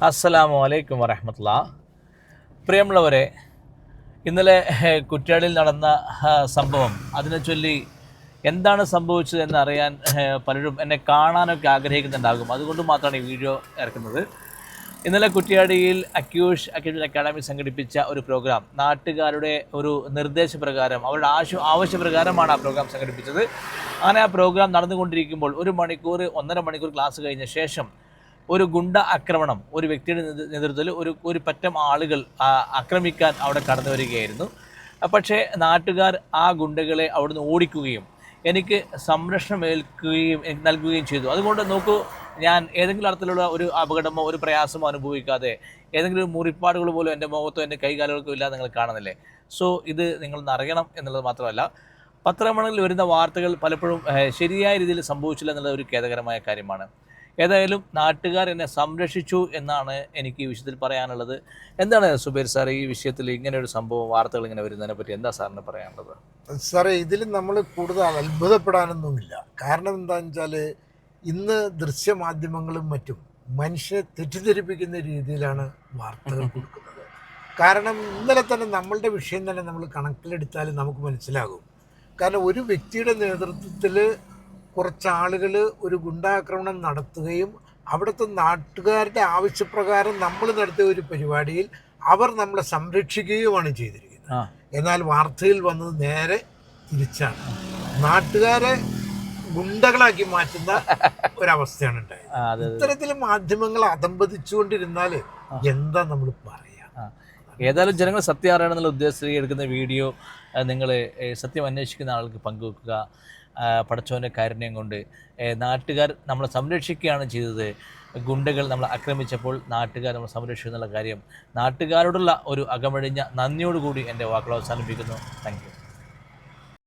അസ്സലാമു അലൈക്കും വറഹ്മത്തുള്ളാഹി. പ്രിയമുള്ളവരെ, ഇന്നലെ കുറ്റ്യാടിയിൽ നടന്ന സംഭവം, അതിനെ ചൊല്ലി എന്താണ് സംഭവിച്ചത് എന്നറിയാൻ പലരും എന്നെ കാണാനൊക്കെ ആഗ്രഹിക്കുന്നുണ്ടാകും. അതുകൊണ്ട് മാത്രമാണ് ഈ വീഡിയോ ഇറക്കുന്നത്. ഇന്നലെ കുറ്റ്യാടിയിൽ അക്യൂഷ് അക്കാഡമി സംഘടിപ്പിച്ച ഒരു പ്രോഗ്രാം, നാട്ടുകാരുടെ ഒരു നിർദ്ദേശപ്രകാരം, അവരുടെ ആവശ്യപ്രകാരമാണ് ആ പ്രോഗ്രാം സംഘടിപ്പിച്ചത്. അങ്ങനെ ആ പ്രോഗ്രാം നടന്നുകൊണ്ടിരിക്കുമ്പോൾ 1-1.5 മണിക്കൂർ ക്ലാസ് കഴിഞ്ഞ ശേഷം ഒരു ഗുണ്ട ആക്രമണം ഒരു വ്യക്തിയുടെ നേതൃത്വത്തിൽ ഒരു പറ്റം ആളുകൾ ആക്രമിക്കാൻ അവിടെ കടന്നു വരികയായിരുന്നു. പക്ഷേ നാട്ടുകാർ ആ ഗുണ്ടകളെ അവിടുന്ന് ഓടിക്കുകയും എനിക്ക് സംരക്ഷണം നൽകുകയും ചെയ്തു. അതുകൊണ്ട് നോക്കൂ, ഞാൻ ഏതെങ്കിലും തരത്തിലുള്ള ഒരു അപകടമോ ഒരു പ്രയാസമോ അനുഭവിക്കാതെ, ഏതെങ്കിലും മുറിപ്പാടുകൾ പോലും എൻ്റെ മുഖത്തോ എൻ്റെ കൈകാലുകൾക്കോ ഇല്ലാതെ നിങ്ങൾ കാണുന്നില്ലേ. സോ ഇത് നിങ്ങളൊന്ന് അറിയണം എന്നുള്ളത് മാത്രമല്ല, പത്രങ്ങളിൽ വരുന്ന വാർത്തകൾ പലപ്പോഴും ശരിയായ രീതിയിൽ സംഭവിച്ചില്ല എന്നുള്ളത് ഒരു ഖേദകരമായ കാര്യമാണ്. ഏതായാലും നാട്ടുകാർ എന്നെ സംരക്ഷിച്ചു എന്നാണ് എനിക്ക് ഈ വിഷയത്തിൽ പറയാനുള്ളത്. എന്താണ് സുബൈർ സാർ, ഈ വിഷയത്തിൽ ഇങ്ങനെ ഒരു സംഭവം വാർത്തകൾ ഇങ്ങനെ വരുന്നതിനെ പറ്റി എന്താ സാറിന് പറയാനുള്ളത്? സാറേ, ഇതിൽ നമ്മൾ കൂടുതൽ അത്ഭുതപ്പെടാനൊന്നുമില്ല. കാരണം എന്താണെന്ന് വെച്ചാൽ, ഇന്ന് ദൃശ്യമാധ്യമങ്ങളും മറ്റും മനുഷ്യനെ തെറ്റിദ്ധരിപ്പിക്കുന്ന രീതിയിലാണ് വാർത്തകൾ കൊടുക്കുന്നത്. കാരണം ഇന്നലെ തന്നെ നമ്മളുടെ വിഷയം തന്നെ നമ്മൾ കണക്കിലെടുത്താൽ നമുക്ക് മനസ്സിലാകും. കാരണം ഒരു വ്യക്തിയുടെ നേതൃത്വത്തിൽ കുറച്ചാളുകൾ ഒരു ഗുണ്ടാക്രമണം നടത്തുകയും അവിടുത്തെ നാട്ടുകാരുടെ ആവശ്യപ്രകാരം നമ്മൾ നടത്തിയ ഒരു പരിപാടിയിൽ അവർ നമ്മളെ സംരക്ഷിക്കുകയുമാണ് ചെയ്തിരിക്കുന്നത്. എന്നാൽ വാർത്തയിൽ വന്നത് നേരെ തിരിച്ചാണ്. നാട്ടുകാരെ ഗുണ്ടകളാക്കി മാറ്റുന്ന ഒരവസ്ഥയാണ് ഉണ്ടായത്. ഇത്തരത്തിൽ മാധ്യമങ്ങൾ അധംപതിച്ചുകൊണ്ടിരുന്നാൽ എന്താ നമ്മൾ പറയാ? ഏതായാലും ജനങ്ങൾ സത്യം അറിയണമെന്നുള്ള ഉദ്ദേശത്തിൽ എടുക്കുന്ന വീഡിയോ നിങ്ങൾ സത്യം അന്വേഷിക്കുന്ന ആൾക്ക് പങ്കുവെക്കുക. പടച്ചവൻ്റെ കാരുണ്യം കൊണ്ട് നാട്ടുകാർ നമ്മളെ സംരക്ഷിക്കുകയാണ് ചെയ്തത്. ഗുണ്ടകൾ നമ്മളെ ആക്രമിച്ചപ്പോൾ നാട്ടുകാർ നമ്മളെ സംരക്ഷിക്കുന്നുള്ള കാര്യം, നാട്ടുകാരോടുള്ള ഒരു അകമഴിഞ്ഞ നന്ദിയോടുകൂടി എൻ്റെ വാക്കുകൾ അവസാനിപ്പിക്കുന്നു. Thank you.